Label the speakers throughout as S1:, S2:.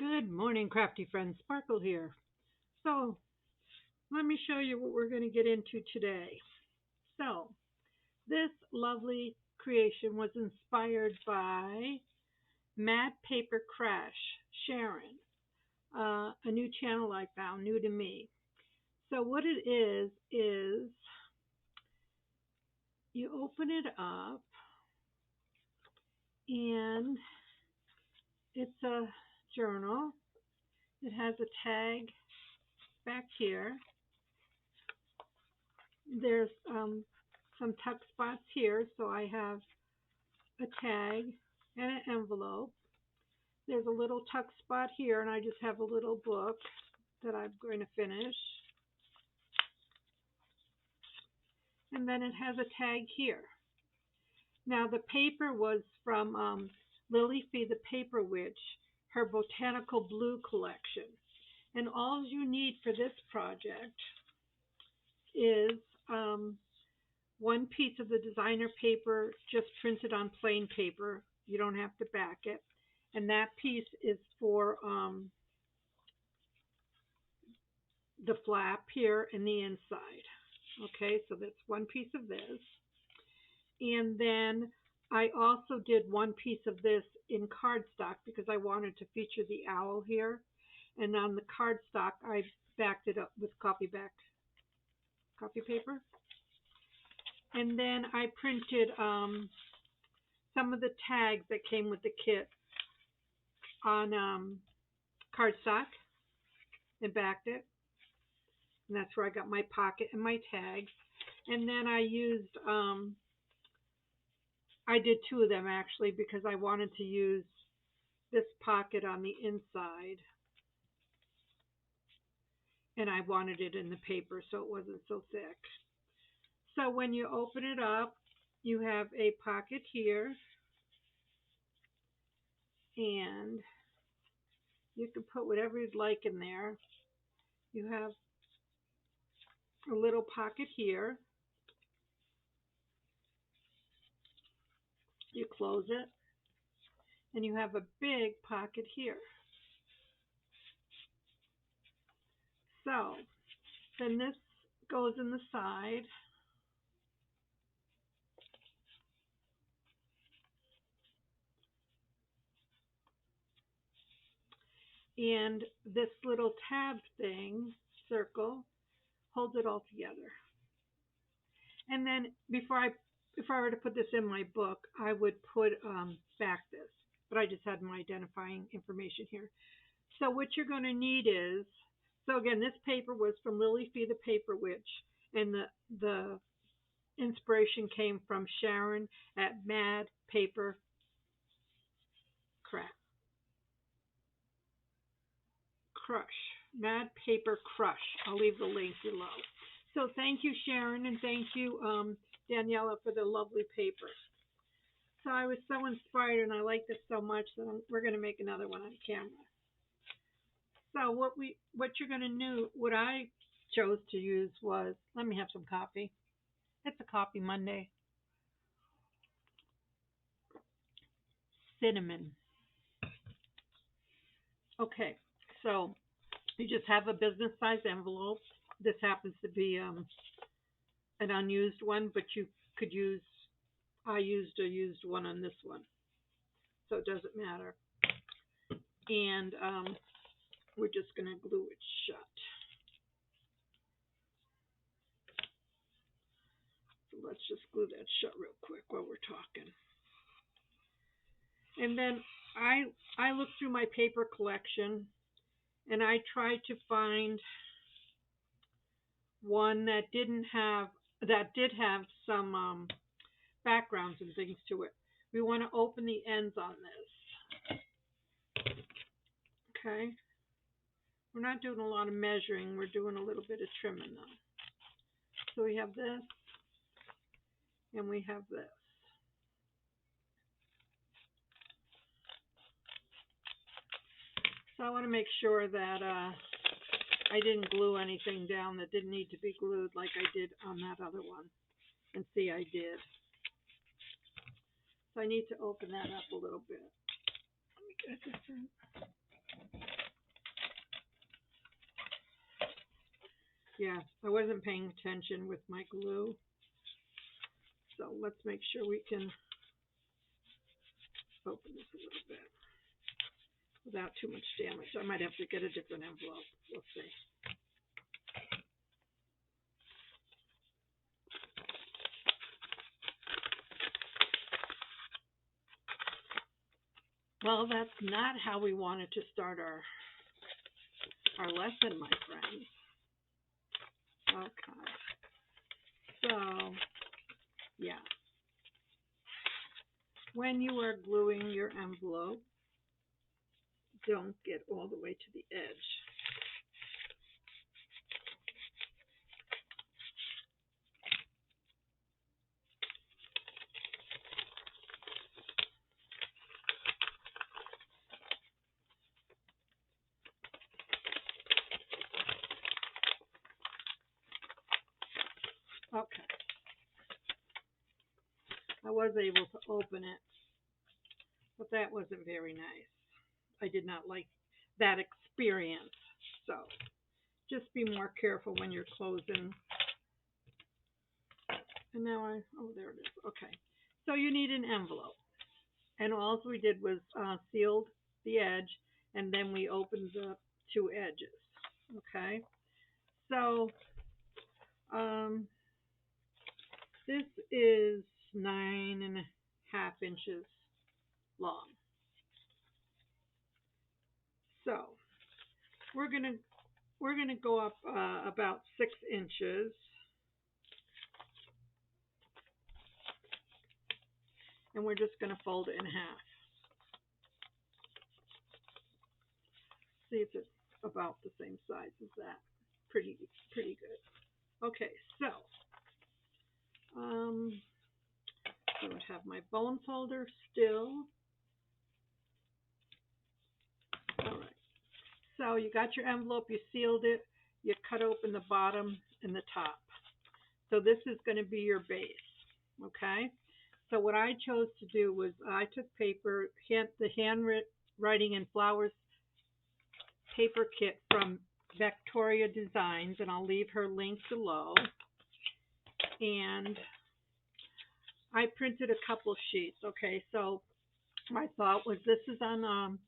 S1: Good morning, crafty friends. Sparkle here. So, let me show you what we're going to get into today. So, this lovely creation was inspired by Mad Paper Crash, Sharon, a new channel I found, new to me. So, what it is you open it up and it's a journal. It has a tag back here. There's some tuck spots here, so I have a tag and an envelope. There's a little tuck spot here, and I just have a little book that I'm going to finish. And then it has a tag here. Now, the paper was from Lillifee the Paperwitch, her Botanical Blue collection. And all you need for this project is one piece of the designer paper just printed on plain paper. You don't have to back it. And that piece is for the flap here and the inside. Okay, so that's one piece of this. And then I also did one piece of this in cardstock because I wanted to feature the owl here. And on the cardstock, I backed it up with copy paper. And then I printed some of the tags that came with the kit on cardstock and backed it. And that's where I got my pocket and my tags. And then I used, I did two of them actually because I wanted to use this pocket on the inside. And I wanted it in the paper so it wasn't so thick. So when you open it up, you have a pocket here. And you can put whatever you'd like in there. You have a little pocket here. You close it. And you have a big pocket here. So then this goes in the side. And this little tab thing, circle, holds it all together. And then if I were to put this in my book, I would put back this. But I just had my identifying information here. So what you're going to need is, so again, this paper was from Lillifee the Paperwitch, and the inspiration came from Sharon at Mad Paper Crush. Mad Paper Crush. I'll leave the link below. So thank you, Sharon, and thank you, Daniela, for the lovely paper. So I was so inspired, and I like this so much that we're going to make another one on camera. So what you're going to do, what I chose to use was, let me have some coffee. It's a coffee Monday. Cinnamon. Okay, so you just have a business size envelope. This happens to be an unused one, but you could use, I used a used one on this one, so it doesn't matter. And we're just going to glue it shut. So let's just glue that shut real quick while we're talking. And then I looked through my paper collection, and I tried to find one that did have some backgrounds and things to it. We want to open the ends on this. Okay. We're not doing a lot of measuring. We're doing a little bit of trimming though. So we have this, and we have this. So I want to make sure that I didn't glue anything down that didn't need to be glued like I did on that other one. And see, I did. So I need to open that up a little bit. Let me get this in. Yeah, I wasn't paying attention with my glue. So let's make sure we can open this a little bit without too much damage. I might have to get a different envelope. We'll see. Well, that's not how we wanted to start our lesson, my friends. Okay. So, yeah. When you are gluing your envelope, don't get all the way to the edge. Okay. I was able to open it, but that wasn't very nice. I did not like that experience. So just be more careful when you're closing. And now there it is. Okay. So you need an envelope. And all we did was sealed the edge, and then we opened the two edges. Okay. So this is 9.5 inches long. So we're gonna go up about 6 inches, and we're just gonna fold it in half. See if it's about the same size as that. Pretty good. Okay, so I would have my bone folder still. All right. So you got your envelope, you sealed it, you cut open the bottom and the top. So this is going to be your base, okay? So what I chose to do was I took paper, the handwriting and flowers paper kit from Victoria Designs, and I'll leave her link below. And I printed a couple sheets, okay? So my thought was this is on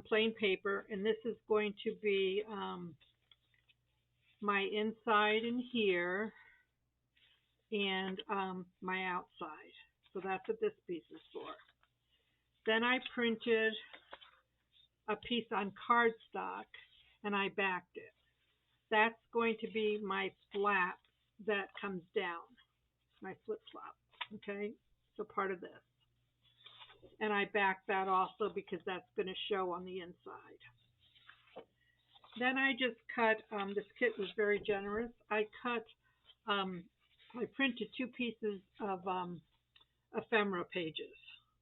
S1: plain paper, and this is going to be my inside in here and my outside. So that's what this piece is for. Then I printed a piece on cardstock and I backed it. That's going to be my flap that comes down, my flip flop, okay? So part of this. And I backed that also because that's going to show on the inside. Then I just cut, this kit was very generous. I printed 2 pieces of ephemera pages,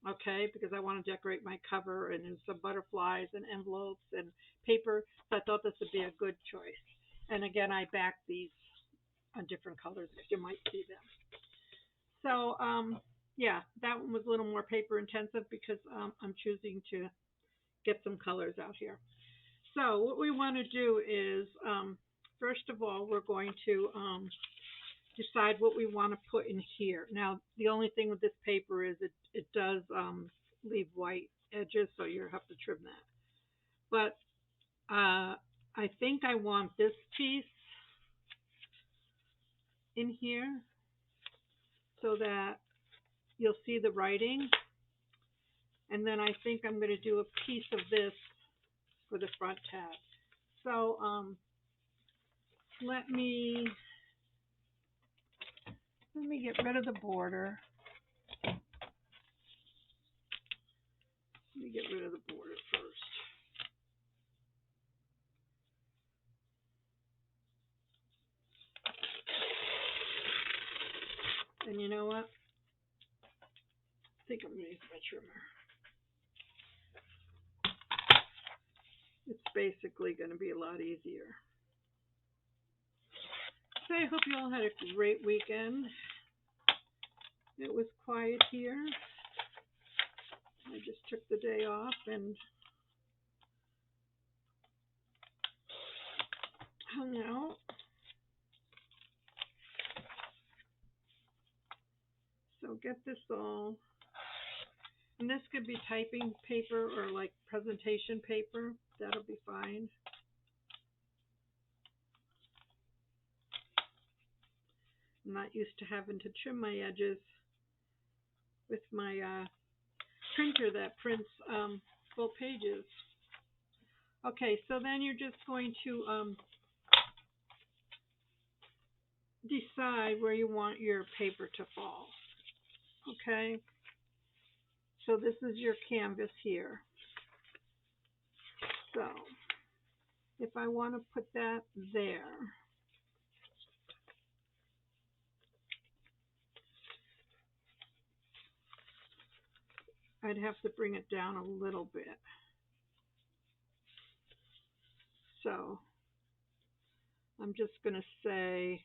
S1: okay, because I want to decorate my cover, and there's some butterflies and envelopes and paper, so I thought this would be a good choice. And again, I backed these on different colors, if you might see them. So, yeah, that one was a little more paper intensive because I'm choosing to get some colors out here. So what we want to do is, first of all, we're going to decide what we want to put in here. Now, the only thing with this paper is it does leave white edges, so you have to trim that. But I think I want this piece in here so that you'll see the writing. And then I think I'm going to do a piece of this for the front tab. So let me get rid of the border. Let me get rid of the border first. And you know what? I think I'm going to use my trimmer. It's basically going to be a lot easier. So I hope you all had a great weekend. It was quiet here. I just took the day off and hung out. get this all, and this could be typing paper or like presentation paper. That'll be fine. I'm not used to having to trim my edges with my printer that prints full pages. Okay, so then you're just going to decide where you want your paper to fall. Okay, so this is your canvas here. So if I want to put that there, I'd have to bring it down a little bit. So I'm just going to say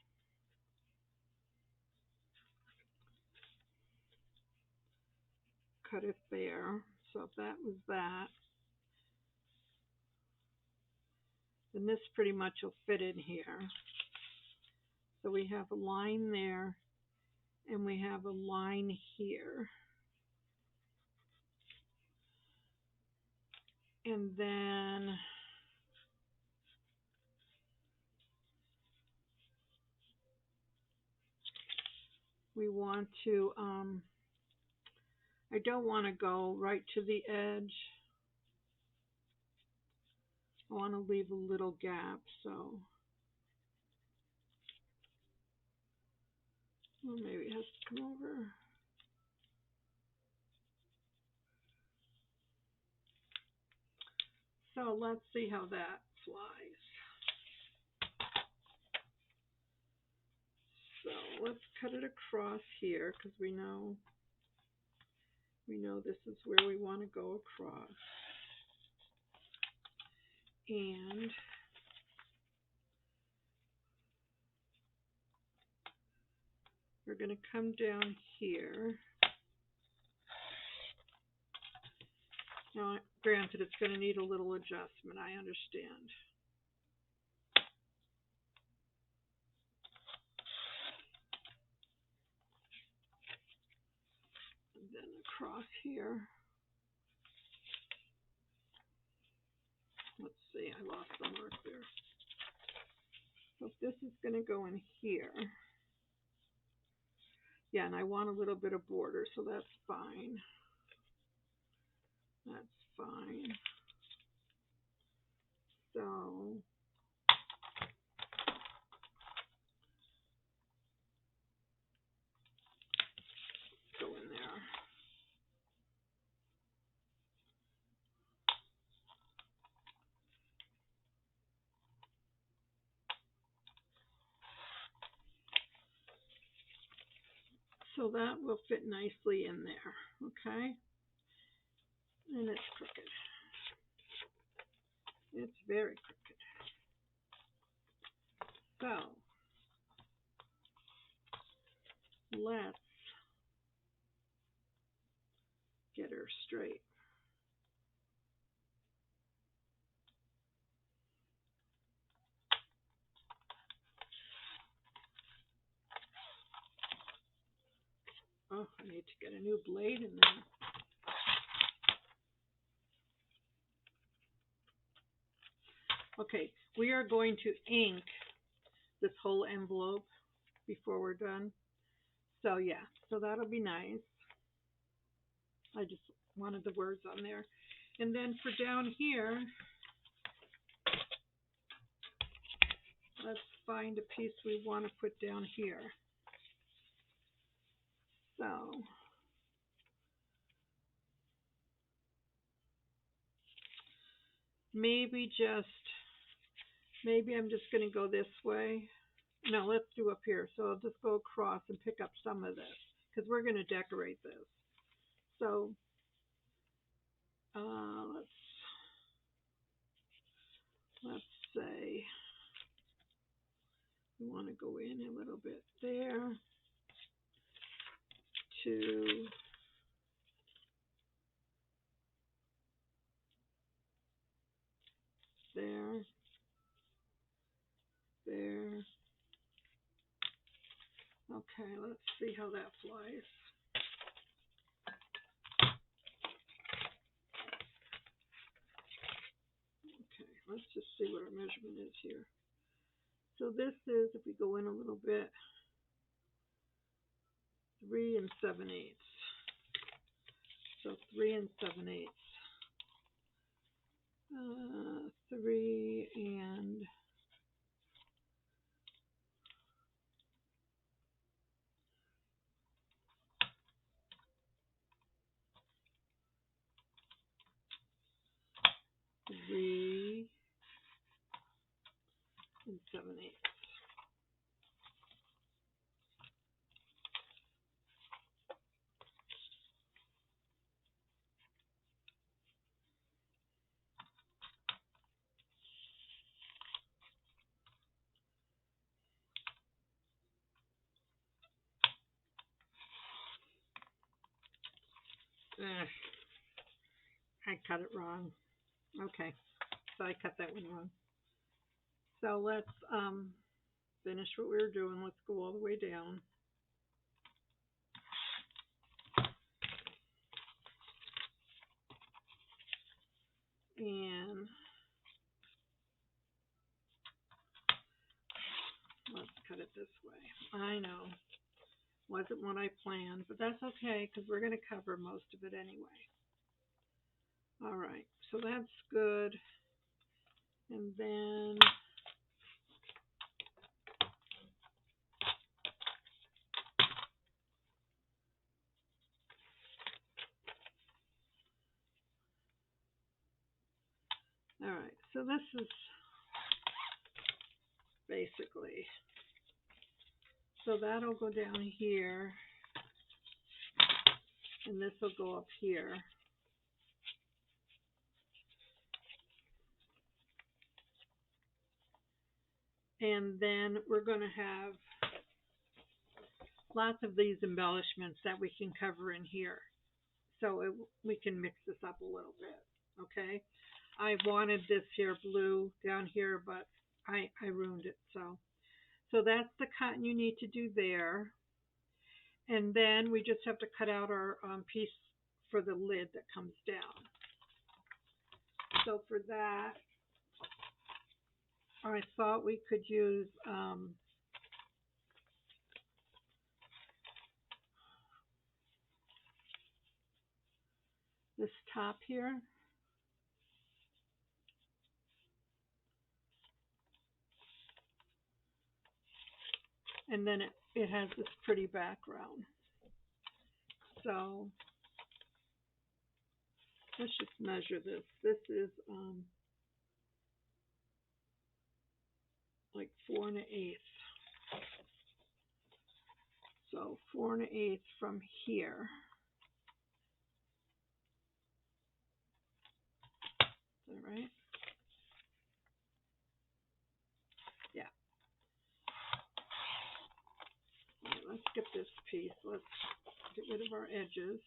S1: cut it there. So if that was that, then this pretty much will fit in here. So we have a line there, and we have a line here. And then we want to, I don't want to go right to the edge. I want to leave a little gap, so well, maybe it has to come over. So let's see how that flies. So let's cut it across here because we know this is where we want to go across. And we're going to come down here. Now, granted, it's going to need a little adjustment, I understand. And then across here. Let's see, I lost the mark there. So this is going to go in here. Yeah, and I want a little bit of border, so that's fine. That's fine. So go in there. So that will fit nicely in there, okay? And it's crooked. It's very crooked. So let's get her straight. Oh, I need to get a new blade in there. Okay, we are going to ink this whole envelope before we're done. So yeah, so that'll be nice. I just wanted the words on there. And then for down here, let's find a piece we want to put down here. So maybe I'm just going to go this way. No, let's do up here. So I'll just go across and pick up some of this because we're going to decorate this. So let's say we want to go in a little bit there to there, there. Okay, let's see how that flies. let's just see what our measurement is here. So this is, if we go in a little bit, 3 7/8. So 3 7/8. 3 and 3 7/8. I cut it wrong. Okay, so I cut that one wrong. So let's finish what we were doing. Let's go all the way down. And let's cut it this way. I know, wasn't what I planned, but that's okay because we're going to cover most of it anyway. All right, so that's good. And then all right, so this is basically, so that'll go down here, and this will go up here. And then we're going to have lots of these embellishments that we can cover in here. So we can mix this up a little bit, okay? I wanted this here blue down here, but I ruined it. So that's the cotton you need to do there. And then we just have to cut out our piece for the lid that comes down. So for that, I thought we could use this top here. And then it has this pretty background. So let's just measure this. This is like 4 1/8. So 4 1/8 from here. Is that right? Yeah. All right, let's get this piece. Let's get rid of our edges.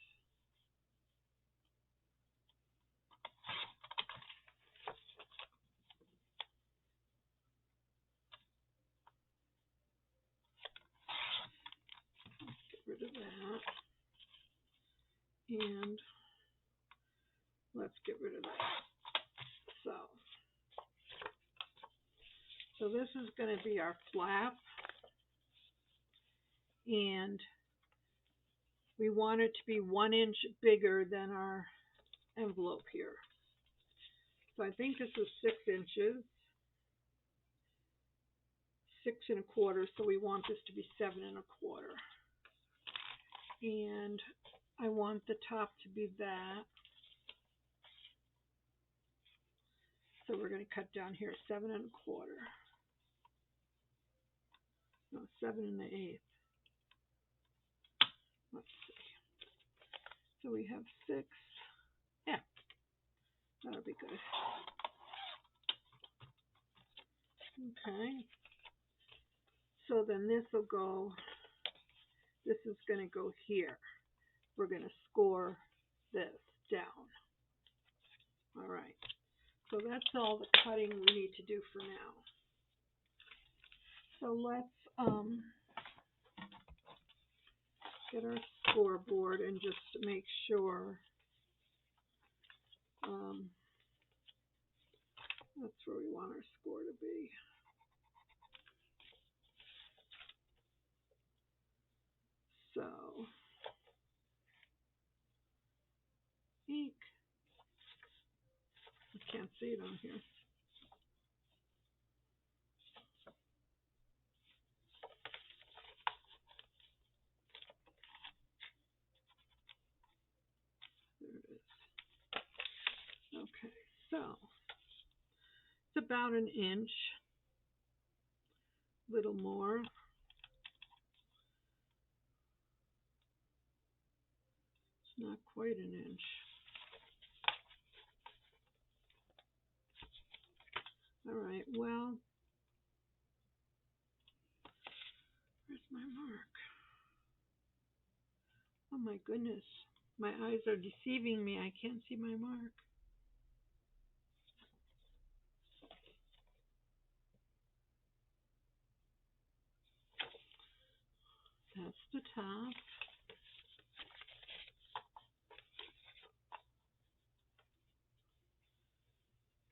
S1: Get rid of that. And let's get rid of that. So this is going to be our flap. And we want it to be 1 inch bigger than our envelope here. So I think this is 6 inches. 6 1/4, so we want this to be 7 1/4. And I want the top to be that. So we're going to cut down here 7 1/4. No, 7 1/8. Let's see. So we have 6. Yeah, that'll be good. Okay. So then this will go, this is going to go here. We're going to score this down. All right. So that's all the cutting we need to do for now. So let's get our scoreboard and just make sure That's where we want our score to be. So, ink. I can't see it on here. There it is. Okay, so it's about an inch, a little more. It's not quite an inch. All right, well, where's my mark? Oh my goodness, my eyes are deceiving me. I can't see my mark. That's the top.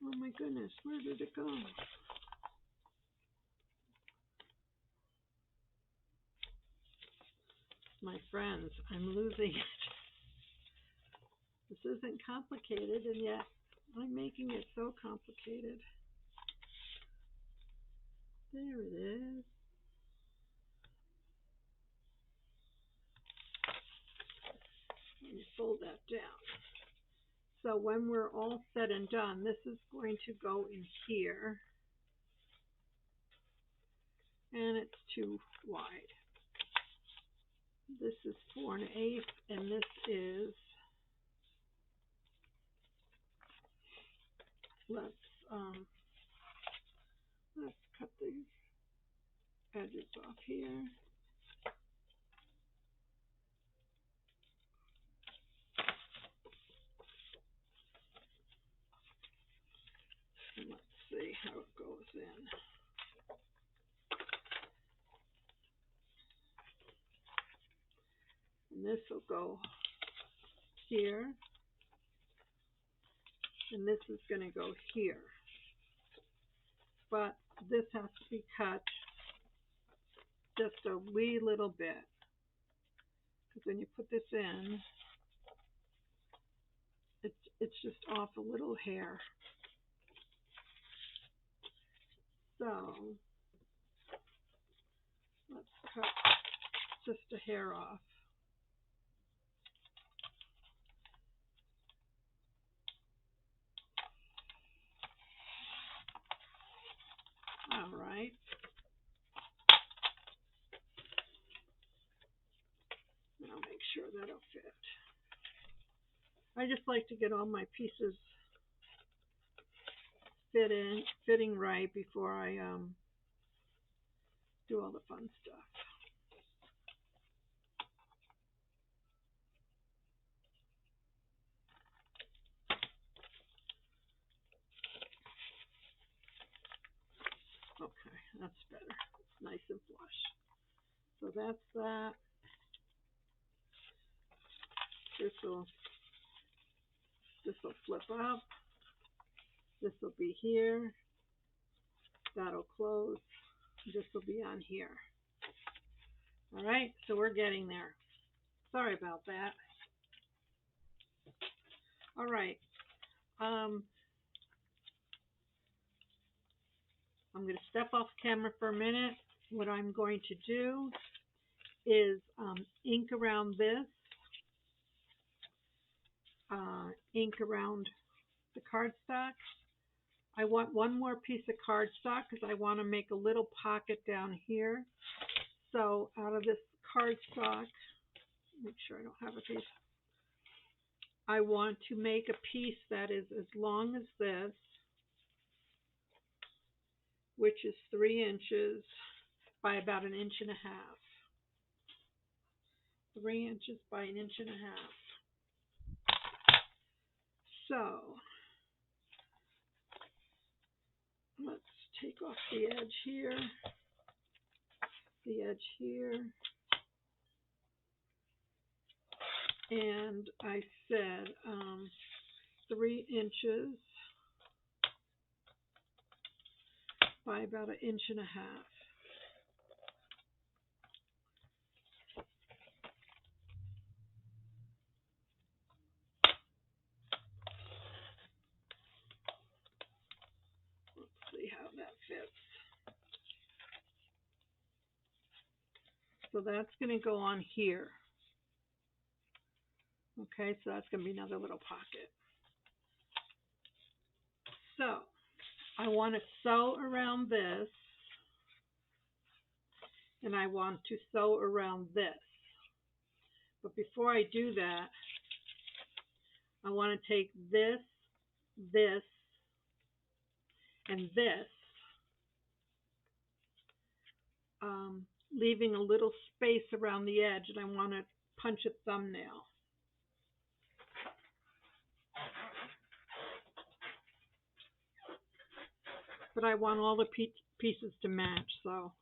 S1: Oh my goodness, where did it go? My friends, I'm losing it. This isn't complicated, and yet I'm making it so complicated. There it is. Let me fold that down. So when we're all said and done, this is going to go in here. And it's too wide. This is 4 1/8, and this is, let's cut these edges off here. And let's see how it goes in. And this will go here. And this is going to go here. But this has to be cut just a wee little bit. Because when you put this in, it's just off a little hair. So let's cut just a hair off. All right. Now make sure that'll fit. I just like to get all my pieces fitting right before I do all the fun stuff. Okay, that's better. It's nice and flush. So that's that. This will flip up. This will be here. That'll close. This will be on here. All right, so we're getting there. Sorry about that. All right. I'm going to step off camera for a minute. What I'm going to do is ink around this, ink around the cardstock. I want one more piece of cardstock because I want to make a little pocket down here. So out of this cardstock, make sure I don't have a piece. I want to make a piece that is as long as this, which is 3 inches by about 1.5 inches. 3 inches by 1.5 inches. So let's take off the edge here, the edge here, and I said 3 inches by about 1.5 inches. Let's see how that fits. So that's going to go on here. Okay, so that's going to be another little pocket. So I want to sew around this, and I want to sew around this. But before I do that, I want to take this, this, and this, leaving a little space around the edge, and I want to punch a thumbnail. But I want all the pieces to match, so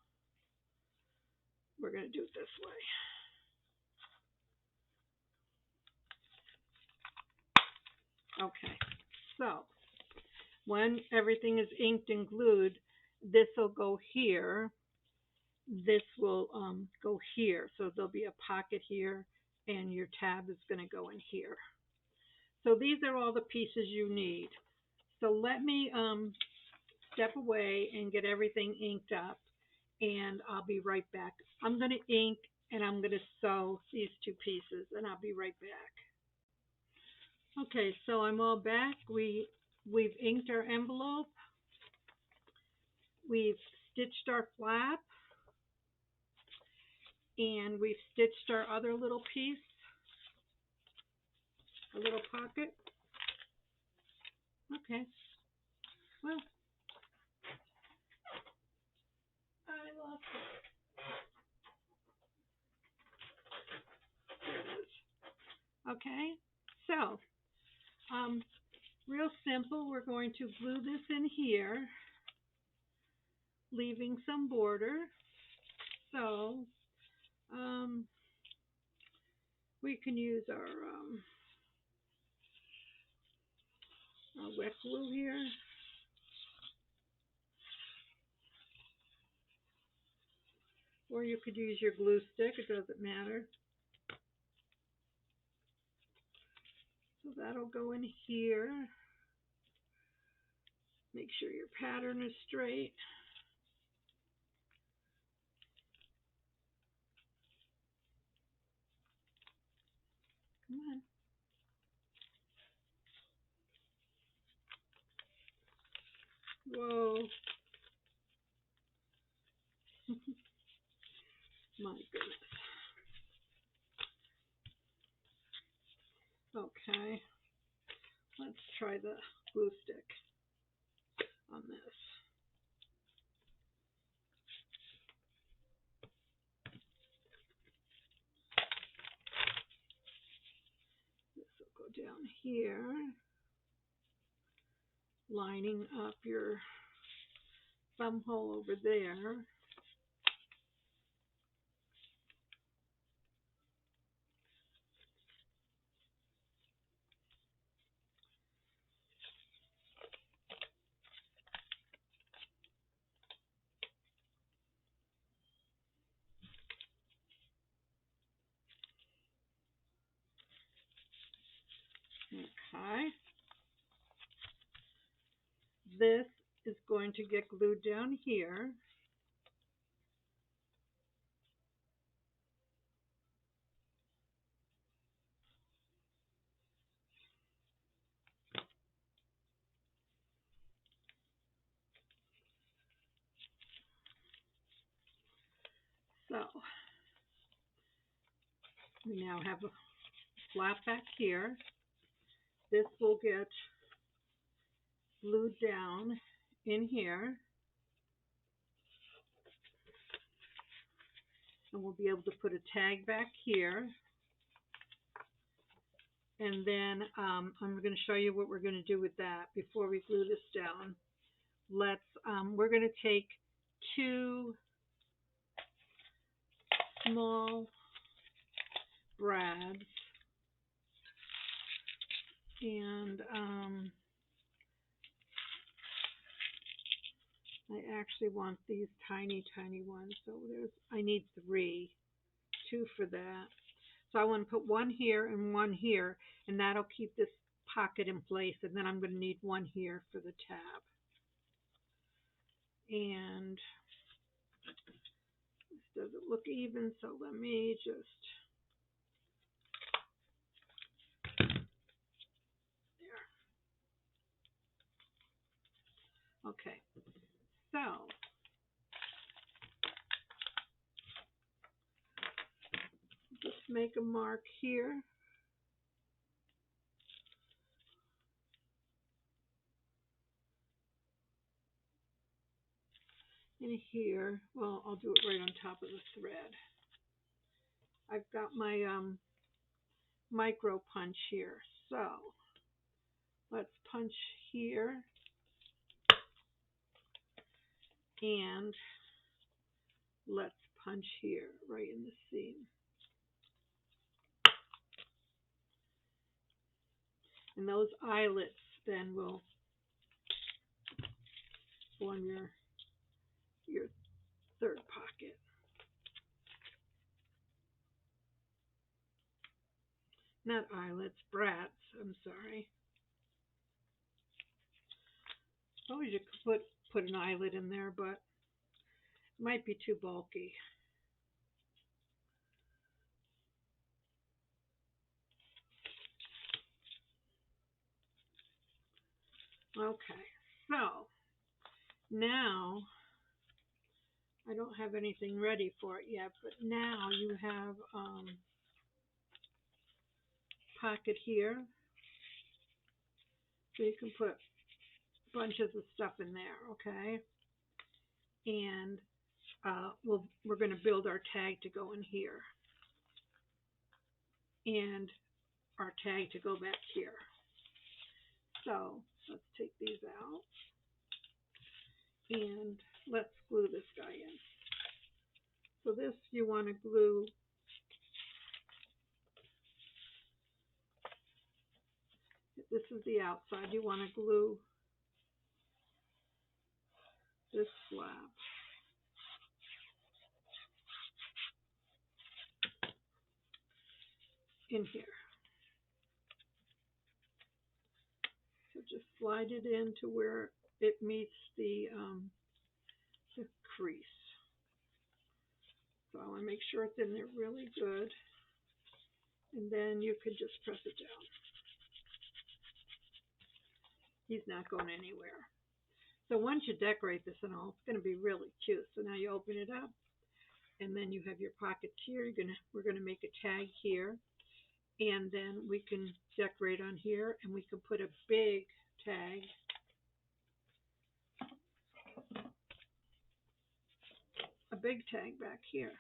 S1: we're going to do it this way. Okay, so when everything is inked and glued, this will go here. This will go here. So there'll be a pocket here, and your tab is going to go in here. So these are all the pieces you need. So let me step away and get everything inked up, and I'll be right back. I'm going to ink, and I'm going to sew these two pieces, and I'll be right back. Okay, so I'm all back. We've inked our envelope. We've stitched our flap, and we've stitched our other little piece, a little pocket. Okay, well, I lost it. Okay, so real simple. We're going to glue this in here, leaving some border. So we can use our wet glue here. Or you could use your glue stick, it doesn't matter. So that'll go in here. Make sure your pattern is straight. Come on. Whoa. My goodness. Okay. Let's try the glue stick on this. This will go down here, lining up your thumb hole over there. Okay. This is going to get glued down here. So we now have a flap back here. This will get glued down in here. And we'll be able to put a tag back here. And then I'm going to show you what we're going to do with that before we glue this down. We're going to take 2 small brads and I actually want these tiny, tiny ones. So I need three, two for that. So I want to put one here and one here, and that'll keep this pocket in place. And then I'm going to need one here for the tab. And this doesn't look even, so let me just, there. Okay, so just make a mark here. And here, well, I'll do it right on top of the thread. I've got my micro punch here. So let's punch here and let's punch here right in the seam. And those eyelets then will form your third pocket. Not eyelets, brats, I'm sorry. Oh, you could put an eyelet in there, but it might be too bulky. Okay, so now I don't have anything ready for it yet, but now you have pocket here, so you can put bunches of stuff in there, okay? And we're going to build our tag to go in here, and our tag to go back here. So let's take these out, and let's glue this guy in. So this you want to glue this is the outside. You want to glue this flap in here. So just slide it into where it meets the crease. So I want to make sure it's in there really good, and then you could just press it down. He's not going anywhere. So once you decorate this and all, it's going to be really cute. So now you open it up, and then you have your pockets here. We're going to make a tag here, and then we can decorate on here, and we can put a big tag back here.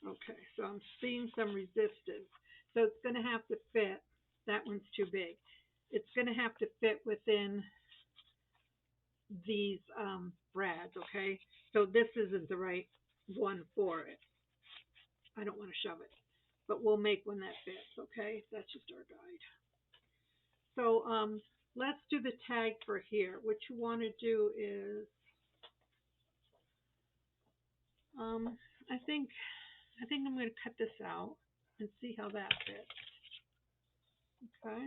S1: Okay, so I'm seeing some resistance. So it's going to have to fit. That one's too big. It's going to have to fit within these brads, okay? So this isn't the right one for it. I don't want to shove it, but we'll make one that fits, okay? That's just our guide. So let's do the tag for here. What you want to do is, I think I'm going to cut this out and see how that fits. Okay.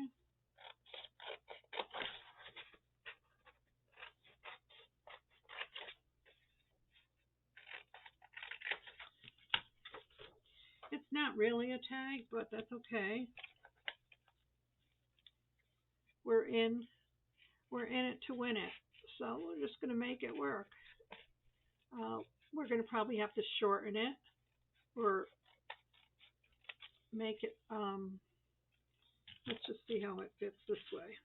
S1: It's not really a tag, but that's okay. We're in it to win it. So we're just going to make it work. We're going to probably have to shorten it or make it, let's just see how it fits this way.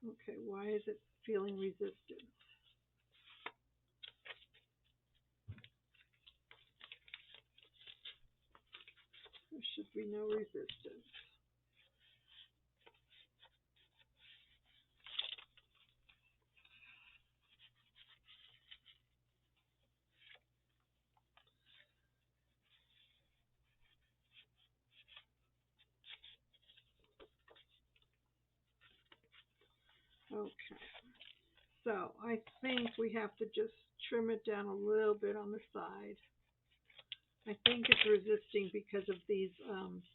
S1: Okay, why is it feeling resistant? There should be no resistance. Okay. So I think we have to just trim it down a little bit on the side. I think it's resisting because of these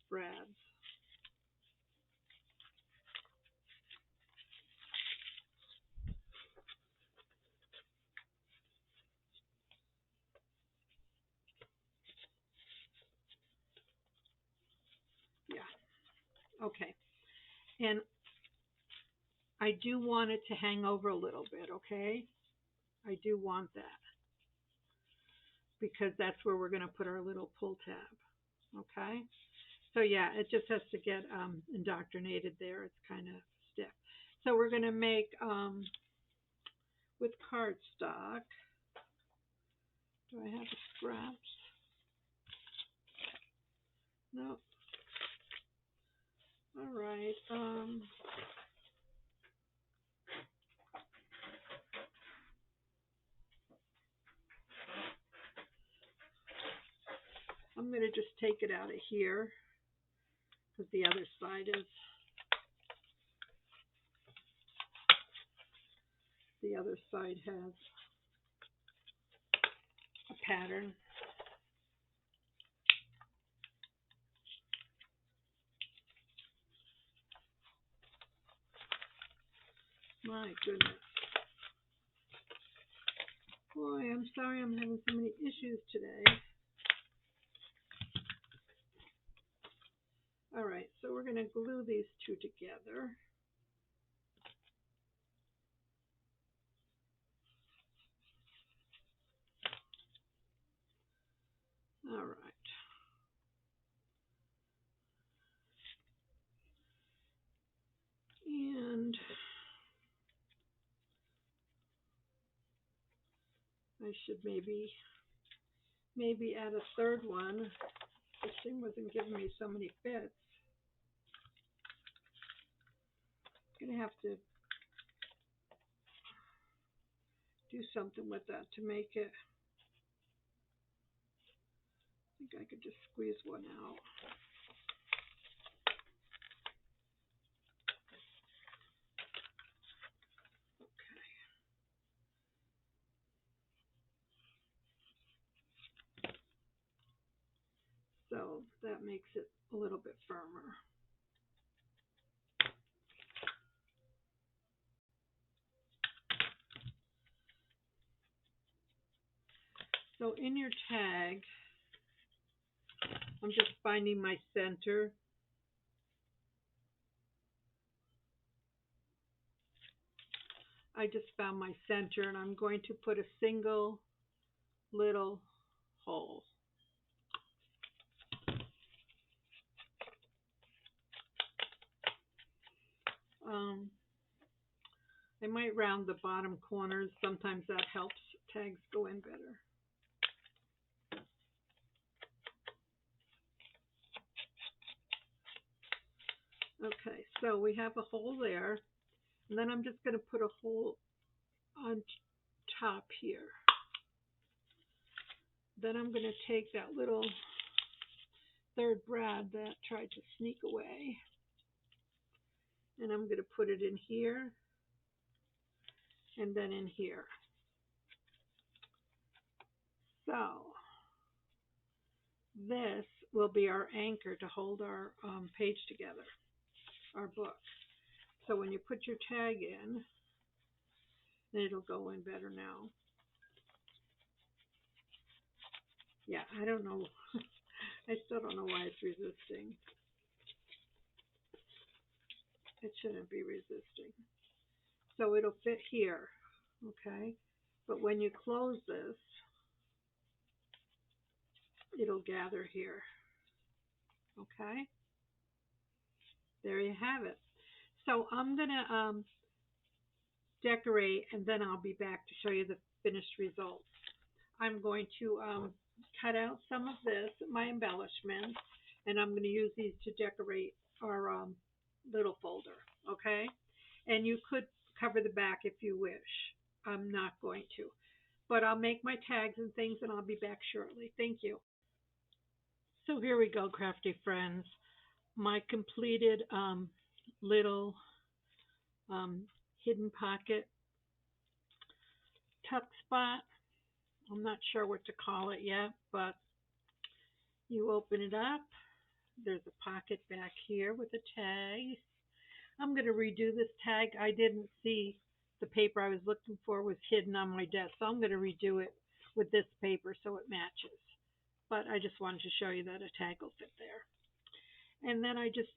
S1: threads. Yeah. Okay. And I do want it to hang over a little bit, okay? I do want that because that's where we're going to put our little pull tab, okay? So yeah, it just has to get indoctrinated there. It's kind of stiff. So we're going to make with cardstock. Do I have the scraps? No. All right. I'm going to just take it out of here because the other side has a pattern. My goodness. Boy, I'm sorry I'm having so many issues today. All right, so we're going to glue these two together. All right. And I should maybe add a third one. This thing wasn't giving me so many bits. I'm going to have to do something with that to make it. I think I could just squeeze one out. So that makes it a little bit firmer. So in your tag, I'm just finding my center. I just found my center and I'm going to put a single little hole. I might round the bottom corners. Sometimes that helps tags go in better. Okay, so we have a hole there. And then I'm just going to put a hole on top here. Then I'm going to take that little third brad that tried to sneak away. And I'm going to put it in here. And then in here. So this will be our anchor to hold our page together, our book. So when you put your tag in, then it'll go in better now. Yeah, I don't know. I still don't know why it's resisting. It shouldn't be resisting. So it'll fit here, okay? But when you close this, it'll gather here, okay? There you have it. So I'm going to decorate, and then I'll be back to show you the finished results. I'm going to cut out some of this, my embellishments, and I'm going to use these to decorate our little folder, okay? And you could cover the back if you wish. I'm not going to. But I'll make my tags and things, and I'll be back shortly. Thank you. So here we go, crafty friends. My completed little hidden pocket tuck spot. I'm not sure what to call it yet, but you open it up. There's a pocket back here with a tag. I'm going to redo this tag. I didn't see the paper I was looking for was hidden on my desk, so I'm going to redo it with this paper so it matches. But I just wanted to show you that a tag will fit there. And then I just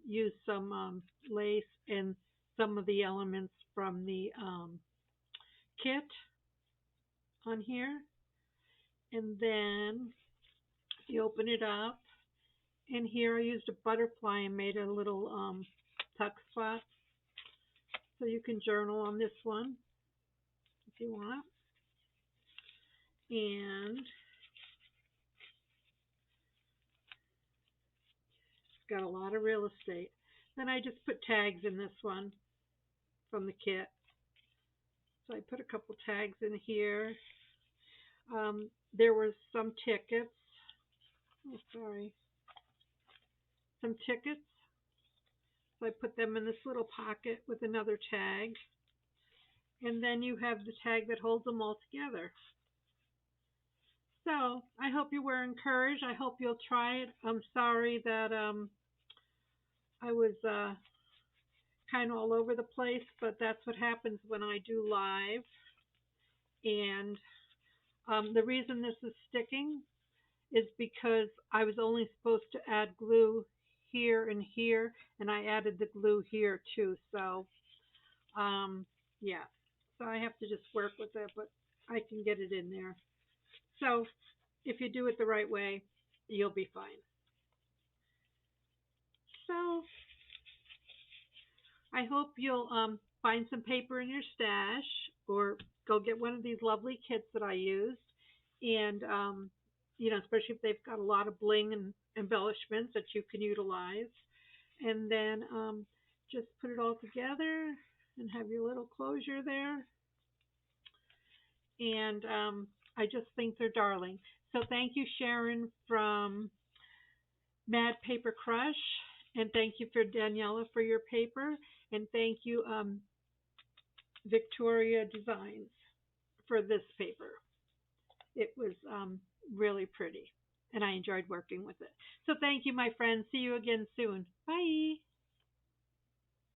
S1: used some lace and some of the elements from the kit on here. And then you open it up, and here I used a butterfly and made a little tuck spot. So you can journal on this one if you want. And it's got a lot of real estate. Then I just put tags in this one from the kit. So I put a couple tags in here. There were some tickets. Oh, sorry. Some tickets. So I put them in this little pocket with another tag. And then you have the tag that holds them all together. So I hope you were encouraged. I hope you'll try it. I'm sorry that I was kind of all over the place, but that's what happens when I do live. And the reason this is sticking is because I was only supposed to add glue here and here, and I added the glue here too. So, yeah. So I have to just work with it, but I can get it in there. So if you do it the right way, you'll be fine. So I hope you'll find some paper in your stash or go get one of these lovely kits that I used. And, especially if they've got a lot of bling and embellishments that you can utilize. And then just put it all together and have your little closure there. And I just think they're darling. So thank you, Sharon from Mad Paper Crush. And thank you for Daniela for your paper. And thank you, Victoria Designs, for this paper. It was really pretty, and I enjoyed working with it. So thank you, my friends. See you again soon. Bye.